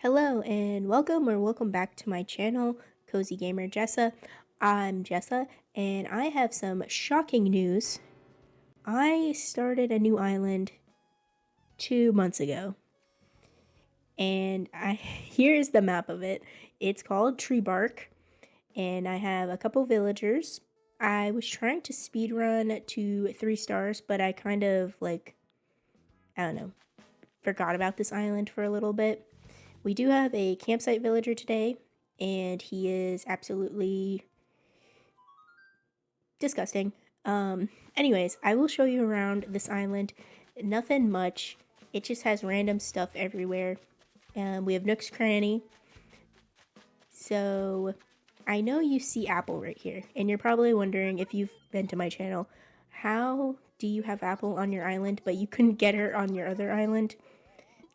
Hello and welcome back to my channel, Cozygamer Jessa. I'm Jessa and I have some shocking news. I started a new island 2 months ago and here's the map of it. It's called Tree Bark and I have a couple villagers. I was trying to speedrun to 3 stars, but I kind of forgot about this island for a little bit. We do have a campsite villager today, and he is absolutely disgusting. Anyways, I will show you around this island. Nothing much. It just has random stuff everywhere. We have Nook's Cranny. So, I know you see Apple right here, and you're probably wondering if you've been to my channel, how do you have Apple on your island, but you couldn't get her on your other island?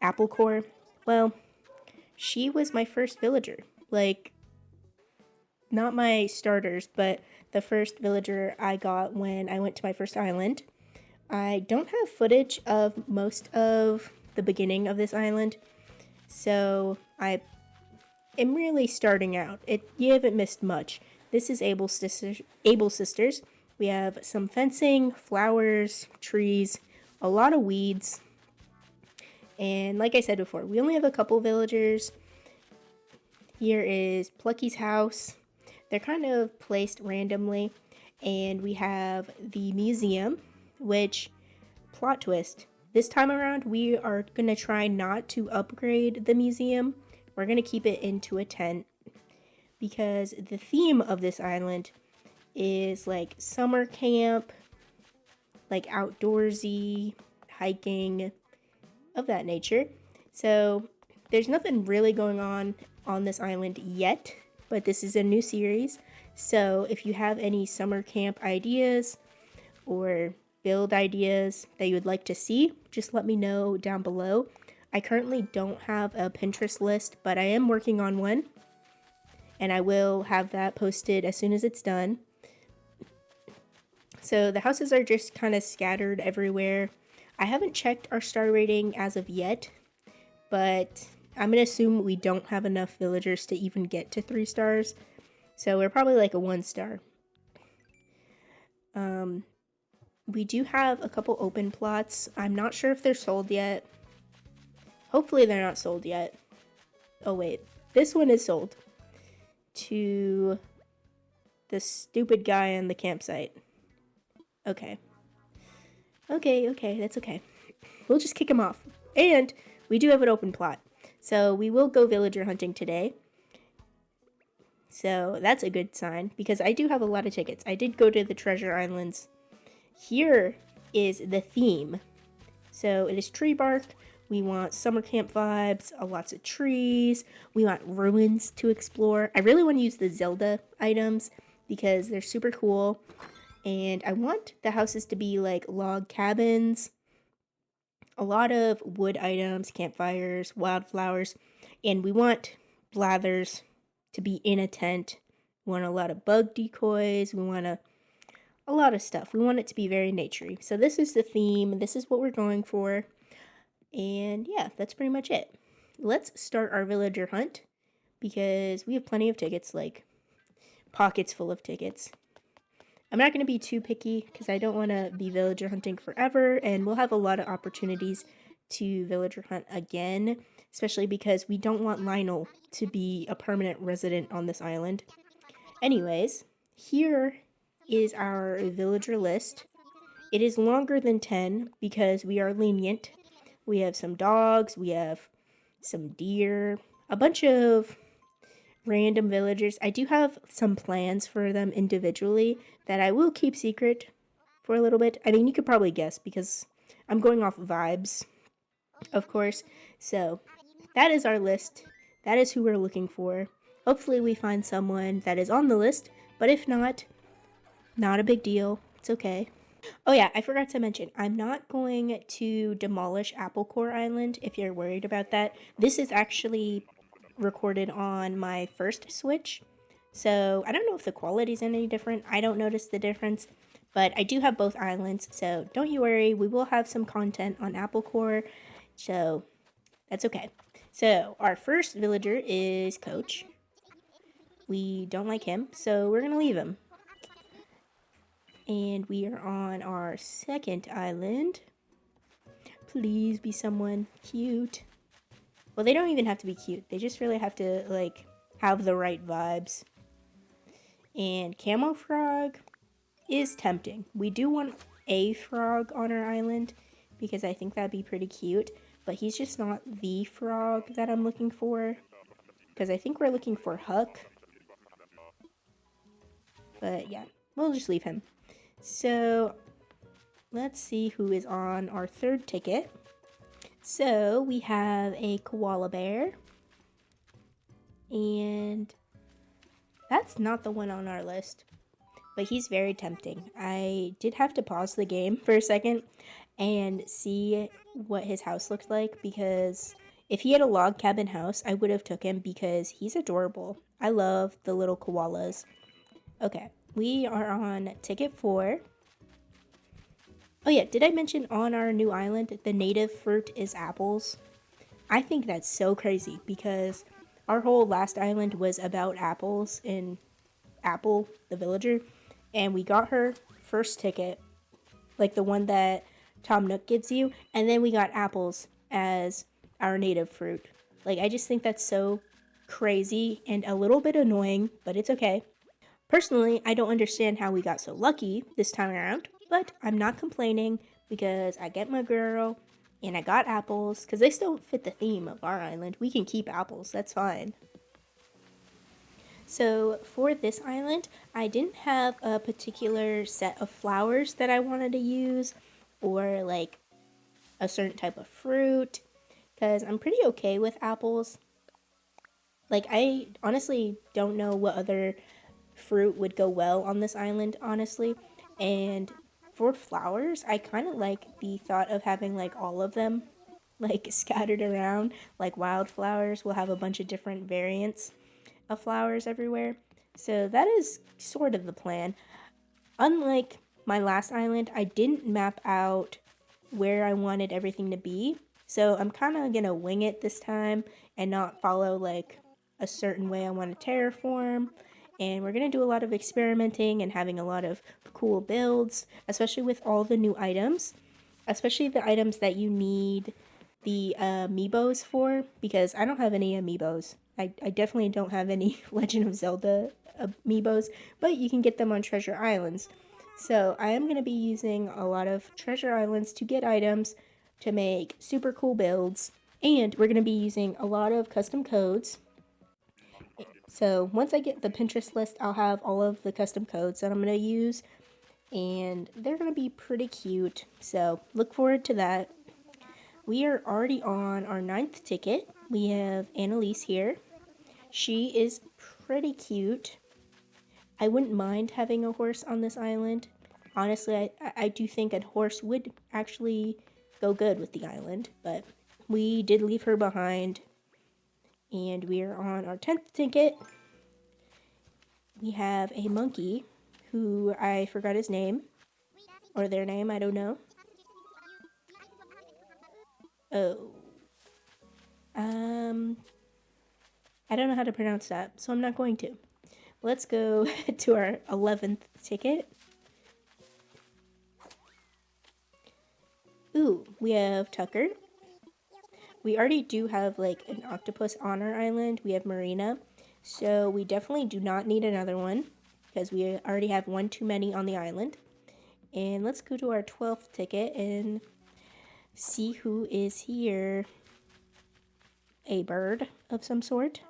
Apple Core? Well, she was my first villager. Like, not my starters, but the first villager I got when I went to my first island. I don't have footage of most of the beginning of this island, so I am really starting out. You haven't missed much. This is Able Sisters. We have some fencing, flowers, trees, a lot of weeds. And like I said before, we only have a couple villagers. Here is Plucky's house. They're kind of placed randomly. And we have the museum, which, plot twist, this time around we are going to try not to upgrade the museum. We're going to keep it into a tent because the theme of this island is like summer camp, like outdoorsy, hiking, of that nature. So there's nothing really going on this island yet, but this is a new series. So if you have any summer camp ideas or build ideas that you would like to see, just let me know down below. I currently don't have a Pinterest list, but I am working on one, and I will have that posted as soon as it's done. So the houses are just kind of scattered everywhere. I haven't checked our star rating as of yet, but I'm going to assume we don't have enough villagers to even get to 3 stars. So we're probably like a 1 star. We do have a couple open plots. I'm not sure if they're sold yet. Hopefully they're not sold yet. Oh wait, this one is sold to the stupid guy in the campsite. Okay, that's okay. We'll just kick him off. And we do have an open plot. So we will go villager hunting today. So that's a good sign because I do have a lot of tickets. I did go to the treasure islands. Here is the theme. So it is Tree Bark. We want summer camp vibes, lots of trees. We want ruins to explore. I really want to use the Zelda items because they're super cool. And I want the houses to be like log cabins, a lot of wood items, campfires, wildflowers, and we want blathers to be in a tent. We want a lot of bug decoys. We want a lot of stuff. We want it to be very naturey. So this is the theme. This is what we're going for. And yeah, that's pretty much it. Let's start our villager hunt because we have plenty of tickets, like pockets full of tickets. I'm not going to be too picky because I don't want to be villager hunting forever, and we'll have a lot of opportunities to villager hunt again, especially because we don't want Lionel to be a permanent resident on this island. Anyways, here is our villager list. It is longer than 10 because we are lenient. We have some dogs, we have some deer, a bunch of random villagers. I do have some plans for them individually that I will keep secret for a little bit. I mean, you could probably guess because I'm going off vibes, of course. So that is our list. That is who we're looking for. Hopefully we find someone that is on the list, but if not, not a big deal. It's okay. Oh yeah, I forgot to mention, I'm not going to demolish Apple Core Island if you're worried about that. This is actually recorded on my first Switch, so I don't know if the quality is any different. I don't notice the difference, but I do have both islands, so don't you worry. We will have some content on Apple Core, so that's okay. So our first villager is Coach. We don't like him, so we're gonna leave him. And we are on our second island. Please be someone cute. Well, they don't even have to be cute. They just really have to, like, have the right vibes. And Camo Frog is tempting. We do want a frog on our island because I think that'd be pretty cute. But he's just not the frog that I'm looking for. Because I think we're looking for Huck. But yeah, we'll just leave him. So let's see who is on our third ticket. So we have a koala bear. And that's not the one on our list. But he's very tempting. I did have to pause the game for a second and see what his house looked like, because if he had a log cabin house, I would have took him because he's adorable. I love the little koalas. Okay, we are on ticket 4. Oh yeah, did I mention on our new island, the native fruit is apples? I think that's so crazy because our whole last island was about apples and Apple, the villager, and we got her first ticket, like the one that Tom Nook gives you, and then we got apples as our native fruit. Like, I just think that's so crazy and a little bit annoying, but it's okay. Personally, I don't understand how we got so lucky this time around, but I'm not complaining because I get my girl and I got apples because they still fit the theme of our island. We can keep apples, that's fine. So for this island, I didn't have a particular set of flowers that I wanted to use or like a certain type of fruit because I'm pretty okay with apples. Like, I honestly don't know what other fruit would go well on this island, honestly. And for flowers, I kind of like the thought of having like all of them like scattered around. Like wildflowers will have a bunch of different variants of flowers everywhere. So that is sort of the plan. Unlike my last island, I didn't map out where I wanted everything to be. So I'm kind of going to wing it this time and not follow like a certain way I want to terraform. And we're going to do a lot of experimenting and having a lot of cool builds, especially with all the new items, especially the items that you need the amiibos for, because I don't have any amiibos. I definitely don't have any Legend of Zelda amiibos, but you can get them on Treasure Islands. So I am going to be using a lot of Treasure Islands to get items to make super cool builds, and we're going to be using a lot of custom codes. So once I get the Pinterest list, I'll have all of the custom codes that I'm going to use, and they're going to be pretty cute. So look forward to that. We are already on our 9th ticket. We have Annalise here. She is pretty cute. I wouldn't mind having a horse on this island. Honestly, I do think a horse would actually go good with the island, but we did leave her behind. And we are on our 10th ticket. We have a monkey who I forgot his name, or their name, I don't know. Oh. I don't know how to pronounce that, so I'm not going to. Let's go to our 11th ticket. Ooh, we have Tucker. We already do have like an octopus on our island. We have Marina. So we definitely do not need another one because we already have one too many on the island. And let's go to our 12th ticket and see who is here. A bird of some sort.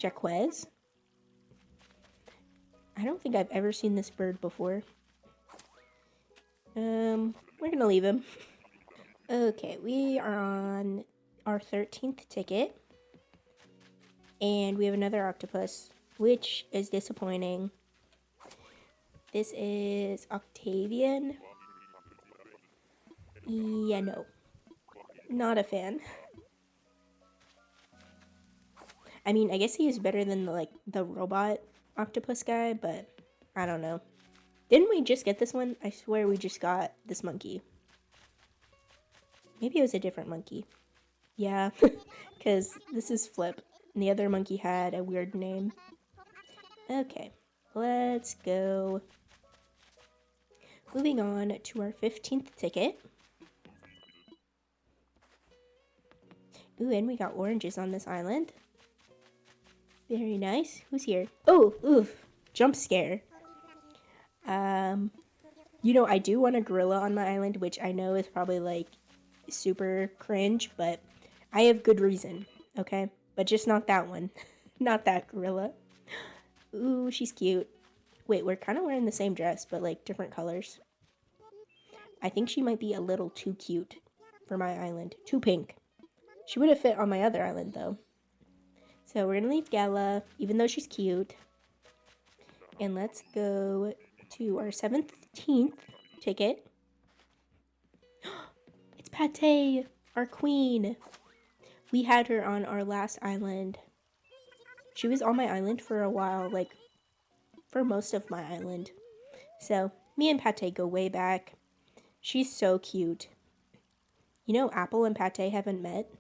Jaquez. I don't think I've ever seen this bird before. We're gonna leave him. Okay, we are on our 13th ticket. And we have another octopus, which is disappointing. This is Octavian. Yeah, no. Not a fan. I mean, I guess he is better than the robot octopus guy, but I don't know. Didn't we just get this one? I swear we just got this monkey. Maybe it was a different monkey. Yeah, because this is Flip, and the other monkey had a weird name. Okay, let's go. Moving on to our 15th ticket. Ooh, and we got oranges on this island. Very nice. Who's here? Oh, oof. Jump scare. You know, I do want a gorilla on my island, which I know is probably like super cringe, but I have good reason, okay? But just not that one. Not that gorilla. Ooh, she's cute. Wait, we're kind of wearing the same dress, but like different colors. I think she might be a little too cute for my island. Too pink. She would have fit on my other island, though. So we're gonna leave Gala, even though she's cute. And let's go to our 17th ticket. It's Pate, our queen. We had her on our last island. She was on my island for a while, like for most of my island. So me and Pate go way back. She's so cute. You know, Apple and Pate haven't met.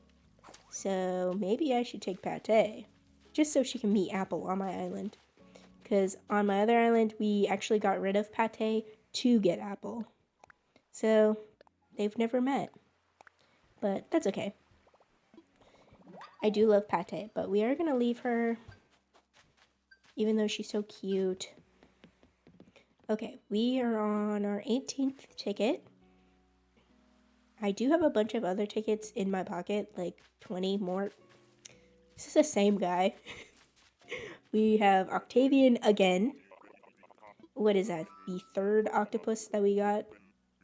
So maybe I should take Pate, just so she can meet Apple on my island. Because on my other island, we actually got rid of Pate to get Apple. So they've never met. But that's okay. I do love Pate, but we are going to leave her, even though she's so cute. Okay, we are on our 18th ticket. I do have a bunch of other tickets in my pocket, like 20 more. This is the same guy. We have Octavian again. What is that? The third octopus that we got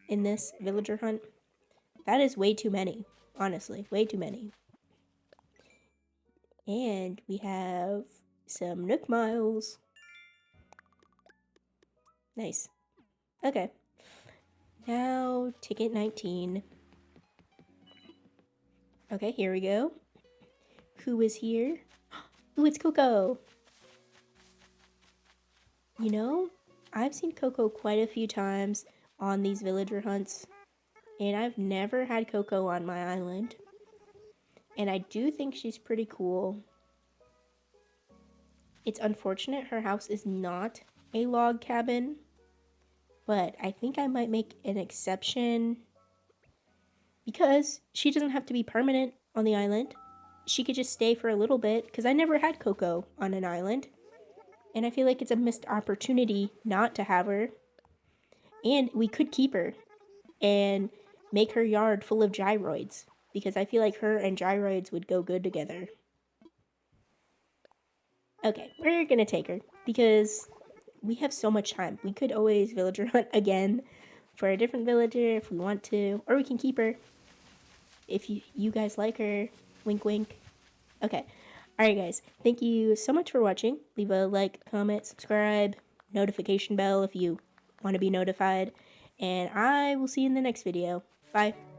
in this villager hunt? That is way too many. Honestly, way too many. And we have some Nook Miles. Nice. Okay. Now, ticket 19. Okay, here we go. Who is here? Ooh, it's Coco. You know, I've seen Coco quite a few times on these villager hunts, and I've never had Coco on my island. And I do think she's pretty cool. It's unfortunate her house is not a log cabin, but I think I might make an exception because she doesn't have to be permanent on the island. She could just stay for a little bit, because I never had Coco on an island. And I feel like it's a missed opportunity not to have her. And we could keep her and make her yard full of gyroids, because I feel like her and gyroids would go good together. Okay, we're gonna take her because we have so much time. We could always villager hunt again for a different villager if we want to, or we can keep her if you guys like her. Wink, wink. Okay. Alright, guys. Thank you so much for watching. Leave a like, comment, subscribe, notification bell if you want to be notified. And I will see you in the next video. Bye.